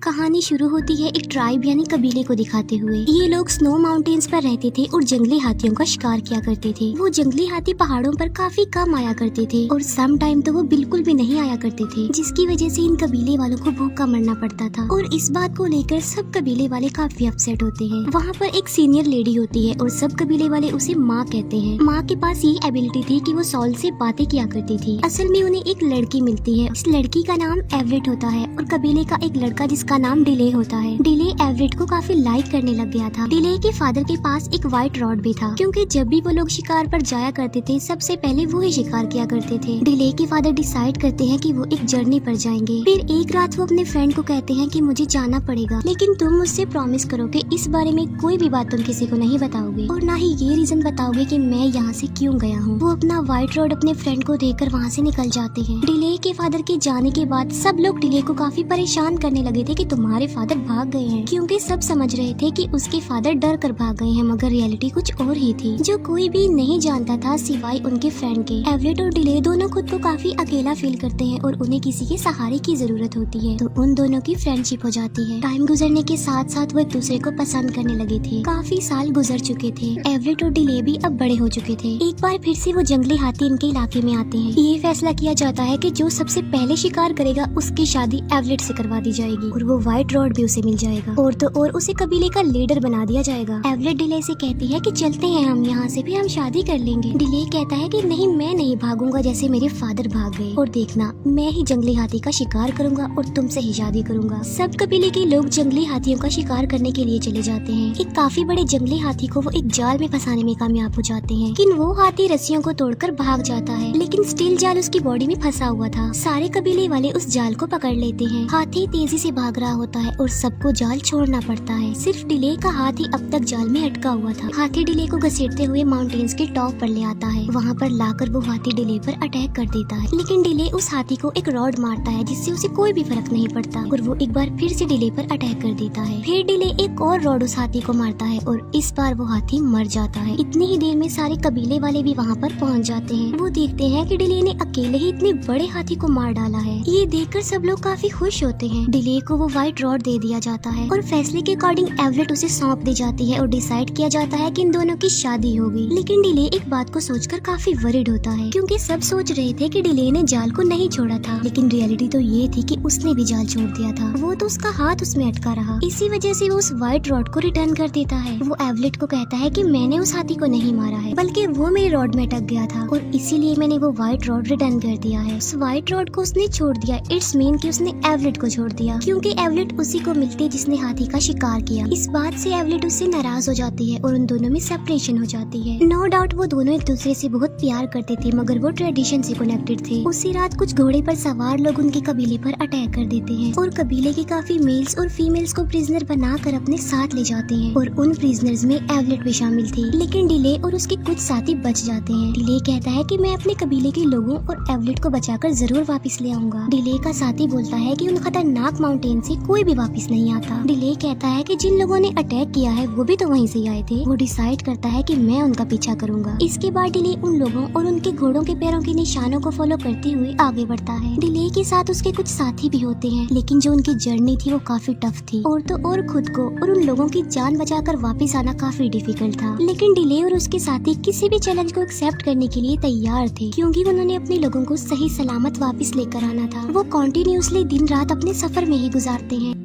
कहानी शुरू होती है एक ट्राइब यानी कबीले को दिखाते हुए। ये लोग स्नो माउंटेन्स पर रहते थे और जंगली हाथियों का शिकार किया करते थे। वो जंगली हाथी पहाड़ों पर काफी कम आया करते थे और सम टाइम तो वो बिल्कुल भी नहीं आया करते थे, जिसकी वजह से इन कबीले वालों को भूखा मरना पड़ता था। और इस बात को लेकर सब कबीले वाले काफी अपसेट होते हैं। वहाँ पर एक सीनियर लेडी होती है और सब कबीले वाले उसे माँ कहते हैं। माँ के पास ये एबिलिटी थी कि वो सॉल से बातें किया करती थी। असल में उन्हें एक लड़की मिलती है। इस लड़की का नाम एवरेट होता है और कबीले का एक लड़का जिसका नाम डिले होता है। डिले एवरेट को काफी लाइक करने लग गया था। डिले के फादर के पास एक व्हाइट रॉड भी था, क्योंकि जब भी वो लोग शिकार पर जाया करते थे सबसे पहले वो ही शिकार किया करते थे। डिले के फादर डिसाइड करते हैं कि वो एक जर्नी पर जाएंगे। फिर एक रात वो अपने फ्रेंड को कहते हैं कि मुझे जाना पड़ेगा, लेकिन तुम मुझसे प्रॉमिस करो कि इस बारे में कोई भी बात तुम किसी को नहीं बताओगे और ना ही ये रीजन बताओगे कि मैं यहाँ से क्यों गया हूँ। वो अपना व्हाइट रॉड अपने फ्रेंड को देकर वहाँ से निकल जाते हैं। डिले के फादर के जाने के बाद सब लोग डिले को काफी परेशान करने लगे थे कि तुम्हारे फादर भाग गए हैं, क्योंकि सब समझ रहे थे कि उसके फादर डर कर भाग गए हैं, मगर रियलिटी कुछ और ही थी जो कोई भी नहीं जानता था सिवाय उनके फ्रेंड के। एवरेट और डिले दोनों खुद को काफी अकेला फील करते हैं और उन्हें किसी के सहारे की जरूरत होती है, तो उन दोनों की फ्रेंडशिप हो जाती है। टाइम गुजरने के साथ साथ वो एक दूसरे को पसंद करने लगे थे। काफी साल गुजर चुके थे। एवरेट और डिले भी अब बड़े हो चुके थे। एक बार फिर से वो जंगली हाथी इनके इलाके में आते हैं। ये फैसला किया जाता है कि जो सबसे पहले शिकार करेगा उसकी शादी एवरेट से करवा दी जाएगी और वो व्हाइट रॉड भी उसे मिल जाएगा और तो और उसे कबीले का लीडर बना दिया जाएगा। एवरेट डिले से कहती है कि चलते हैं हम यहाँ से, भी हम शादी कर लेंगे। डिले कहता है कि नहीं, मैं नहीं भागूंगा जैसे मेरे फादर भाग गए, और देखना मैं ही जंगली हाथी का शिकार करूंगा और तुमसे ही शादी करूंगा। सब कबीले के लोग जंगली हाथियों का शिकार करने के लिए चले जाते हैं। एक काफी बड़े जंगली हाथी को वो एक जाल में फंसाने में कामयाब हो जाते हैं, लेकिन वो हाथी रस्सियों को तोड़कर भाग जाता है, लेकिन स्टील जाल उसकी बॉडी में फंसा हुआ था। सारे कबीले वाले उस जाल को पकड़ लेते हैं। हाथी तेजी से भाग रहा होता है और सबको जाल छोड़ना पड़ता है। सिर्फ डिले का हाथ ही अब तक जाल में अटका हुआ था। हाथी डिले को घसीटते हुए माउंटेन्स के टॉप पर ले आता है। वहाँ पर लाकर वो हाथी डिले पर अटैक कर देता है, लेकिन डिले उस हाथी को एक रॉड मारता है जिससे उसे कोई भी फर्क नहीं पड़ता और वो एक बार फिर से डिले पर अटैक कर देता है। फिर डिले एक और रॉड उस हाथी को मारता है और इस बार वो हाथी मर जाता है। इतनी ही देर में सारे कबीले वाले भी वहाँ पर पहुँच जाते हैं। वो देखते हैं कि डिले ने अकेले ही इतने बड़े हाथी को मार डाला है। ये देखकर सब लोग काफी खुश होते हैं। डिले को वो व्हाइट रॉड दे दिया जाता है और फैसले के अकॉर्डिंग एवरेट उसे सौंप दी जाती है और डिसाइड किया जाता है कि इन दोनों की शादी होगी। लेकिन डिले एक बात को सोचकर काफी वरिड होता है, क्योंकि सब सोच रहे थे कि डिले ने जाल को नहीं छोड़ा था, लेकिन रियलिटी तो ये थी कि उसने भी जाल छोड़ दिया था। वो तो उसका हाथ उसमें अटका रहा। इसी वजह से वो उस व्हाइट रॉड को रिटर्न कर देता है। वो एवरेट को कहता है कि मैंने उस हाथी को नहीं मारा है, बल्कि वो मेरे रॉड में अटक गया था और इसीलिए मैंने वो व्हाइट रॉड रिटर्न कर दिया है। उस व्हाइट रॉड को उसने छोड़ दिया, इट्स मीन कि उसने एवरेट को छोड़ दिया, क्योंकि एवरेट उसी को मिलती जिसने हाथी का शिकार किया। इस बात से एवरेट उससे नाराज हो जाती है और उन दोनों में सेपरेशन हो जाती है। नो डाउट वो दोनों एक दूसरे से बहुत प्यार करते थे, मगर वो ट्रेडिशन से कनेक्टेड थे। उसी रात कुछ घोड़े पर सवार लोग उनके कबीले पर अटैक कर देते हैं और कबीले के काफी मेल्स और फीमेल्स को प्रिजनर बनाकर अपने साथ ले जाते हैं और उन प्रिजनर्स में एवरेट भी शामिल थी। लेकिन डिले और उसके कुछ साथी बच जाते हैं। डिले कहता है कि मैं अपने कबीले के लोगों और एवरेट को बचाकर जरूर वापस ले आऊंगा। डिले का साथी बोलता है कि उन खतरनाक माउंटेन से कोई भी वापस नहीं आता। डिले कहता है कि जिन लोगों ने अटैक किया है वो भी तो वहीं से आए थे। वो डिसाइड करता है कि मैं उनका पीछा करूंगा। इसके बाद डिले उन लोगों और उनके घोड़ों के पैरों के निशानों को फॉलो करते हुए आगे बढ़ता है। डिले के साथ उसके कुछ साथी भी होते हैं, लेकिन जो उनकी जर्नी थी वो काफी टफ थी और तो और खुद को और उन लोगों की जान बचाकर वापस आना काफी डिफिकल्ट था। लेकिन डिले और उसके साथी किसी भी चैलेंज को एक्सेप्ट करने के लिए तैयार थे, क्योंकि उन्होंने अपने लोगों को सही सलामत वापस लेकर आना था। वो कॉन्टिन्यूसली दिन रात अपने सफर में ही गुजारते हैं।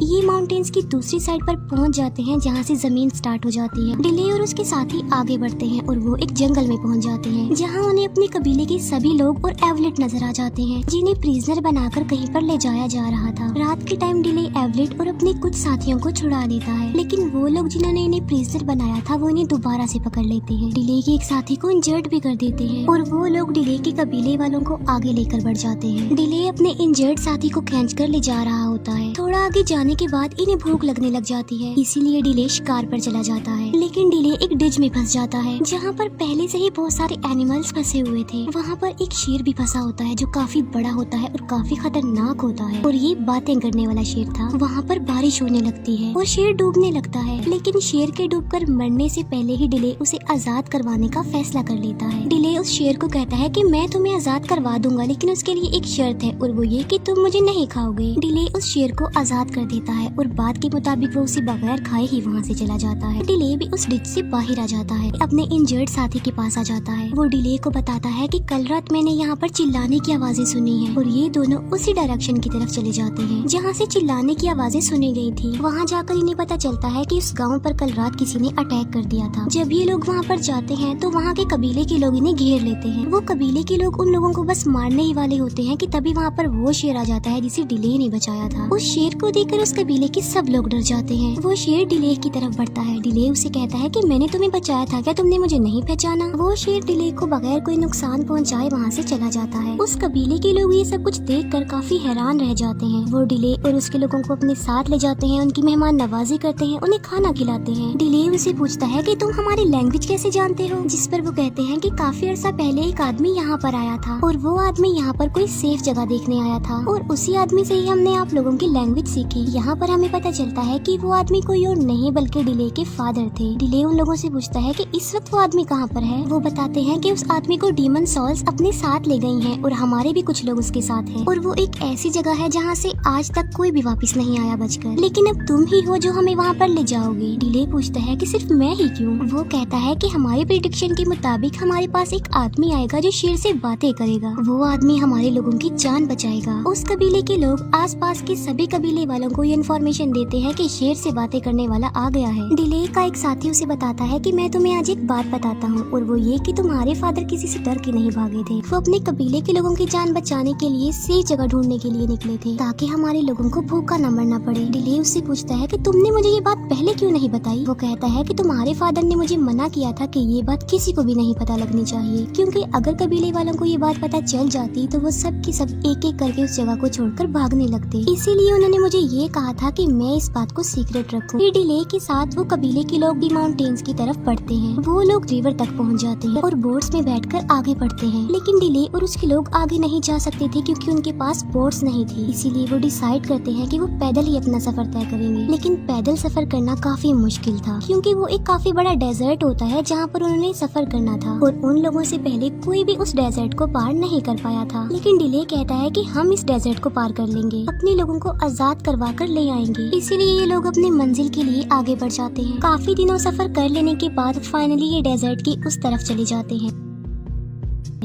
ये माउंटेन्स की दूसरी साइड पर पहुंच जाते हैं जहाँ से जमीन स्टार्ट हो जाती है। डिले और उसके साथी आगे बढ़ते हैं और वो एक जंगल में पहुंच जाते हैं, जहाँ उन्हें अपने कबीले के सभी लोग और एवलेट नजर आ जाते हैं, जिन्हें प्रिजनर बनाकर कहीं पर ले जाया जा रहा था। रात के टाइम डिले एवलेट और अपने कुछ साथियों को छुड़ा लेता है, लेकिन वो लोग जिन्होंने इन्हें प्रिजनर बनाया था वो इन्हें दोबारा से पकड़ लेते हैं। डिले के एक साथी को इंजर्ड भी कर देते हैं और वो लोग डिले के कबीले वालों को आगे लेकर बढ़ जाते हैं। डिले अपने इंजर्ड साथी को खींच कर ले जा रहा होता है। थोड़ा आगे जाने खाने के बाद इन्हें भूख लगने लग जाती है, इसीलिए डिले शिकार पर चला जाता है। लेकिन डिले एक डिज में फंस जाता है जहाँ पर पहले से ही बहुत सारे एनिमल्स फंसे हुए थे। वहाँ पर एक शेर भी फंसा होता है जो काफी बड़ा होता है और काफी खतरनाक होता है, और ये बातें करने वाला शेर था। वहाँ पर बारिश होने लगती है और शेर डूबने लगता है, लेकिन शेर के डूबकर मरने से पहले ही डिले उसे आजाद करवाने का फैसला कर लेता है। डिले उस शेर को कहता है कि मैं तुम्हें आजाद करवा दूंगा, लेकिन उसके लिए एक शर्त है, और वो ये कि तुम मुझे नहीं खाओगे। डिले उस शेर को आजाद कर देता है और बात के मुताबिक वो उसे बगैर खाए ही वहाँ से चला जाता है। डिले भी उस डिच से बाहर आ जाता है, अपने इंजर्ड साथी के पास आ जाता है। वो डिले को बताता है कि कल रात मैंने यहाँ पर चिल्लाने की आवाजें सुनी है, और ये दोनों उसी डायरेक्शन की तरफ चले जाते हैं जहाँ से चिल्लाने की आवाजें सुनी गई थी। वहाँ जाकर इन्हें पता चलता है कि उस गाँव पर कल रात किसी ने अटैक कर दिया था। जब ये लोग वहाँ पर जाते हैं तो वहाँ के कबीले के लोग इन्हें घेर लेते हैं। वो कबीले के लोग उन लोगों को बस मारने ही वाले होते हैं कि तभी वहाँ पर वो शेर आ जाता है जिसे डिले ने बचाया था। उस शेर को देखकर उस कबीले के सब लोग डर जाते हैं। वो शेर डिले की तरफ बढ़ता है। डिले उसे कहता है कि मैंने तुम्हें बचाया था, क्या तुमने मुझे नहीं पहचाना? वो शेर डिले को बगैर कोई नुकसान पहुँचाए वहाँ से चला जाता है। उस कबीले के लोग ये सब कुछ देखकर काफी हैरान रह जाते हैं। वो डिले और उसके लोगों को अपने साथ ले जाते हैं, उनकी मेहमान नवाजी करते हैं, उन्हें खाना खिलाते हैं। डिले उसे पूछता है कि तुम हमारी लैंग्वेज कैसे जानते हो? जिस पर वो कहते हैं कि काफी अर्सा पहले एक आदमी यहाँ पर आया था, और वो आदमी यहाँ पर कोई सेफ जगह देखने आया था, और उसी आदमी से ही हमने आप लोगों की लैंग्वेज सीखी। यहाँ पर हमें पता चलता है कि वो आदमी कोई और नहीं बल्कि डिले के फादर थे। डिले उन लोगों से पूछता है कि इस वक्त वो आदमी कहाँ पर है? वो बताते हैं कि उस आदमी को डीमन सॉल्स अपने साथ ले गई हैं, और हमारे भी कुछ लोग उसके साथ हैं, और वो एक ऐसी जगह है जहाँ से आज तक कोई भी वापस नहीं आया बचकर। लेकिन अब तुम ही हो जो हमें वहाँ पर ले जाओगे। डिले पूछता है कि सिर्फ मैं ही क्यों? वो कहता है कि हमारे प्रेडिक्शन के मुताबिक हमारे पास एक आदमी आएगा जो शेर से बातें करेगा। वो आदमी हमारे लोगों की जान बचाएगा। उस कबीले के लोग आसपास के सभी कबीले वालों को ये इन्फॉर्मेशन देते हैं कि शेर से बातें करने वाला आ गया है। डिले का एक साथी उसे बताता है कि मैं तुम्हें आज एक बात बताता हूँ, और वो ये कि तुम्हारे फादर किसी से डर के नहीं भागे थे। वो अपने कबीले के लोगों की जान बचाने के लिए सही जगह ढूंढने के लिए निकले थे, ताकि हमारे लोगों को भूखा न मरना पड़े। डिले उससे पूछता है कि तुमने मुझे ये बात पहले क्यों नहीं बताई? वो कहता है कि तुम्हारे फादर ने मुझे मना किया था कि ये बात किसी को भी नहीं पता लगनी चाहिए, क्योंकि अगर कबीले वालों को ये बात पता चल जाती तो वो सब की सब एक एक करके उस जगह को छोड़कर भागने लगते। इसीलिए उन्होंने मुझे ये कहा था कि मैं इस बात को सीक्रेट रखूं। फिर डिले के साथ वो कबीले के लोग भी माउंटेन्स की तरफ बढ़ते हैं। वो लोग रिवर तक पहुंच जाते हैं और बोट्स में बैठकर आगे बढ़ते हैं, लेकिन डिले और उसके लोग आगे नहीं जा सकते थे क्योंकि उनके पास बोट्स नहीं थी। इसीलिए वो डिसाइड करते हैं कि वो पैदल ही अपना सफर तय करेंगे। लेकिन पैदल सफर करना काफी मुश्किल था, क्योंकि वो एक काफी बड़ा डेजर्ट होता है जहाँ पर उन्होंने सफर करना था, और उन लोगों से पहले कोई भी उस डेजर्ट को पार नहीं कर पाया था। लेकिन डिले कहता है कि हम इस डेजर्ट को पार कर लेंगे, अपने लोगों को आजाद करवा कर ले आएंगे। इसीलिए ये लोग अपनी मंजिल के लिए आगे बढ़ जाते हैं। काफी दिनों सफर कर लेने के बाद फाइनली ये डेजर्ट की उस तरफ चले जाते हैं।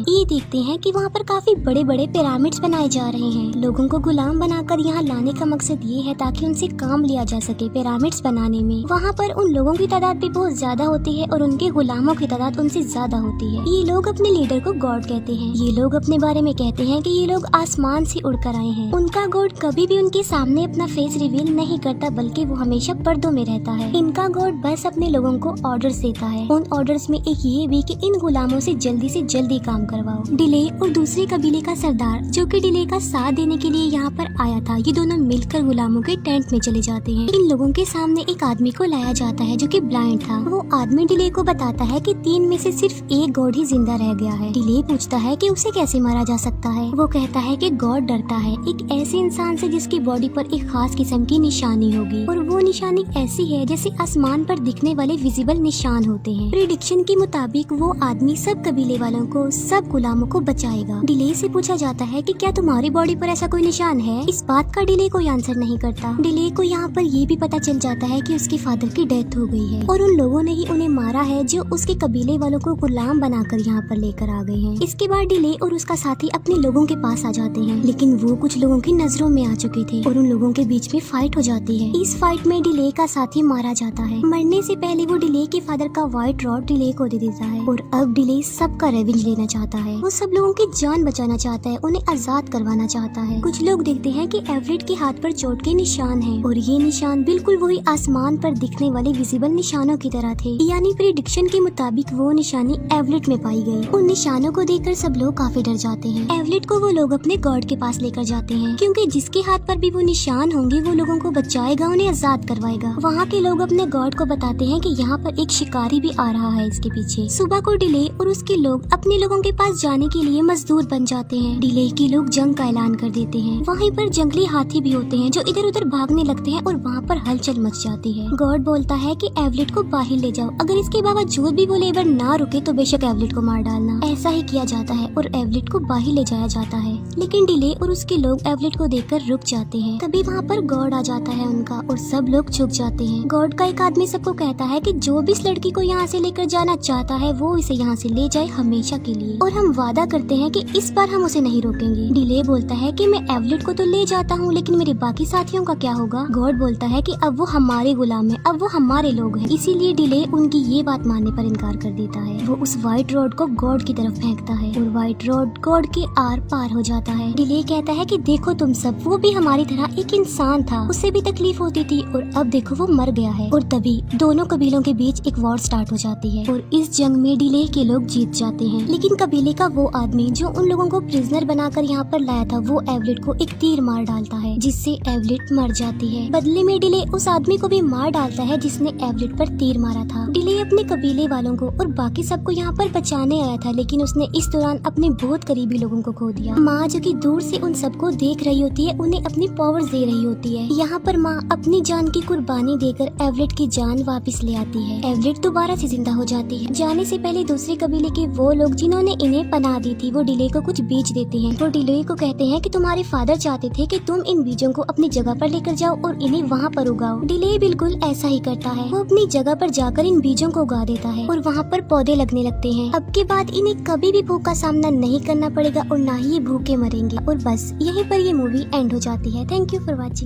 ये देखते हैं कि वहाँ पर काफी बड़े बड़े पिरामिड्स बनाए जा रहे हैं। लोगों को गुलाम बनाकर यहाँ लाने का मकसद ये है ताकि उनसे काम लिया जा सके पिरामिड्स बनाने में। वहाँ पर उन लोगों की तादाद भी बहुत ज्यादा होती है और उनके गुलामों की तादाद उनसे ज्यादा होती है। ये लोग अपने लीडर को गॉड कहते हैं। ये लोग अपने बारे में कहते हैं कि ये लोग आसमान से उड़कर आए हैं। उनका गॉड कभी भी उनके सामने अपना फेस रिवील नहीं करता, बल्कि वो हमेशा पर्दों में रहता है। इनका गॉड बस अपने लोगों को ऑर्डर्स देता है। उन ऑर्डर्स में एक ये भी कि इन गुलामों से जल्दी काम करवाओ। डिले और दूसरे कबीले का सरदार जो कि डिले का साथ देने के लिए यहाँ पर आया था, ये दोनों मिलकर गुलामों के टेंट में चले जाते हैं। इन लोगों के सामने एक आदमी को लाया जाता है जो कि ब्लाइंड था। वो आदमी डिले को बताता है कि 3 में से सिर्फ एक गॉड ही जिंदा रह गया है। डिले पूछता है कि उसे कैसे मारा जा सकता है। वो कहता है कि गॉड डरता है एक ऐसे इंसान से जिसकी बॉडी पर एक खास किस्म की निशानी होगी, और वो निशानी ऐसी है जैसे आसमान पर दिखने वाले विजिबल निशान होते हैं। प्रेडिक्शन के मुताबिक वो आदमी सब कबीले वालों को, सब गुलामों को बचाएगा। डिले से पूछा जाता है कि क्या तुम्हारी बॉडी पर ऐसा कोई निशान है? इस बात का डिले कोई आंसर नहीं करता। डिले को यहाँ पर ये भी पता चल जाता है कि उसके फादर की डेथ हो गई है और उन लोगों ने ही उन्हें मारा है जो उसके कबीले वालों को गुलाम बनाकर यहाँ पर लेकर आ गए हैं। इसके बाद डिले और उसका साथी अपने लोगों के पास आ जाते हैं, लेकिन वो कुछ लोगों की नजरों में आ चुके थे और उन लोगों के बीच में फाइट हो जाती है। इस फाइट में डिले का साथी मारा जाता है। मरने से पहले वो डिले के फादर का व्हाइट रॉड डिले को दे देता है और अब डिले सबका रेवेंज लेना चाहता है। चाहता है। वो सब लोगों की जान बचाना चाहता है, उन्हें आजाद करवाना चाहता है। कुछ लोग देखते हैं कि एवरेट के हाथ पर चोट के निशान हैं और ये निशान बिल्कुल वही आसमान पर दिखने वाले विजिबल निशानों की तरह थे, यानी प्रेडिक्शन के मुताबिक वो निशानी एवरेट में पाई गई। उन निशानों को देखकर सब लोग काफी डर जाते हैं। एवरेट को वो लोग अपने गॉड के पास लेकर जाते हैं, क्योंकि जिसके हाथ पर भी वो निशान होंगे वो लोगों को बचाएगा, उन्हें आजाद करवाएगा। वहाँ के लोग अपने गॉड को बताते हैं कि यहाँ पर एक शिकारी भी आ रहा है इसके पीछे। सुबह को डिले और उसके लोग अपने लोगों के पास जाने के लिए मजदूर बन जाते हैं। डिले के लोग जंग का ऐलान कर देते हैं। वहीं पर जंगली हाथी भी होते हैं जो इधर उधर भागने लगते हैं और वहाँ पर हलचल मच जाती है। गॉड बोलता है कि एवलेट को बाहर ले जाओ, अगर इसके बावजूद भी वो लेबर ना रुके तो बेशक एवलेट को मार डालना। ऐसा ही किया जाता है और एवलेट को बाहर ले जाया जाता है, लेकिन डिले और उसके लोग एवलेट को देखकर रुक जाते हैं। तभी वहाँ पर गॉड आ जाता है उनका और सब लोग झुक जाते हैं। गॉड का एक आदमी सबको कहता है कि जो भी इस लड़की को यहाँ से लेकर जाना चाहता है वो इसे यहाँ से ले जाए हमेशा के लिए, और हम वादा करते हैं कि इस बार हम उसे नहीं रोकेंगे। डिले बोलता है कि मैं एवलेट को तो ले जाता हूँ, लेकिन मेरे बाकी साथियों का क्या होगा? गॉड बोलता है कि अब वो हमारे गुलाम है, अब वो हमारे लोग हैं। इसीलिए डिले उनकी ये बात मानने पर इनकार कर देता है। वो उस व्हाइट रॉड को गॉड की तरफ फेंकता है और व्हाइट रॉड गॉड के आर पार हो जाता है। डिले कहता है कि देखो तुम सब, वो भी हमारी तरह एक इंसान था, उसे भी तकलीफ होती थी और अब देखो वो मर गया है। और तभी दोनों कबीलों के बीच एक वॉर स्टार्ट हो जाती है और इस जंग में डिले के लोग जीत जाते हैं। लेकिन कबीले का वो आदमी जो उन लोगों को प्रिजनर बनाकर यहाँ पर लाया था, वो एवलेट को एक तीर मार डालता है, जिससे एवलेट मर जाती है। बदले में डिले उस आदमी को भी मार डालता है जिसने एवलेट पर तीर मारा था। डिले अपने कबीले वालों को और बाकी सबको यहाँ पर बचाने आया था, लेकिन उसने इस दौरान अपने बहुत करीबी लोगों को खो दिया। माँ जो कि दूर से उन सबको देख रही होती है, उन्हें अपनी पावर्स दे रही होती है। यहाँ पर माँ अपनी जान की कुर्बानी देकर एवलेट की जान वापस ले आती है। एवलेट दोबारा से जिंदा हो जाती है। जाने से पहले दूसरे कबीले के वो लोग जिन्होंने इन्हें पनाह दी थी, वो डिले को कुछ बीज देते हैं। वो डिले को कहते हैं कि तुम्हारे फादर चाहते थे कि तुम इन बीजों को अपनी जगह पर लेकर जाओ और इन्हें वहाँ पर उगाओ। डिले बिल्कुल ऐसा ही करता है। वो अपनी जगह पर जाकर इन बीजों को उगा देता है और वहाँ पर पौधे लगने लगते हैं। अब के बाद इन्हें कभी भी भूख का सामना नहीं करना पड़ेगा और ना ही ये भूखे मरेंगे। और बस यहीं पर ये मूवी एंड हो जाती है। Thank you for watching.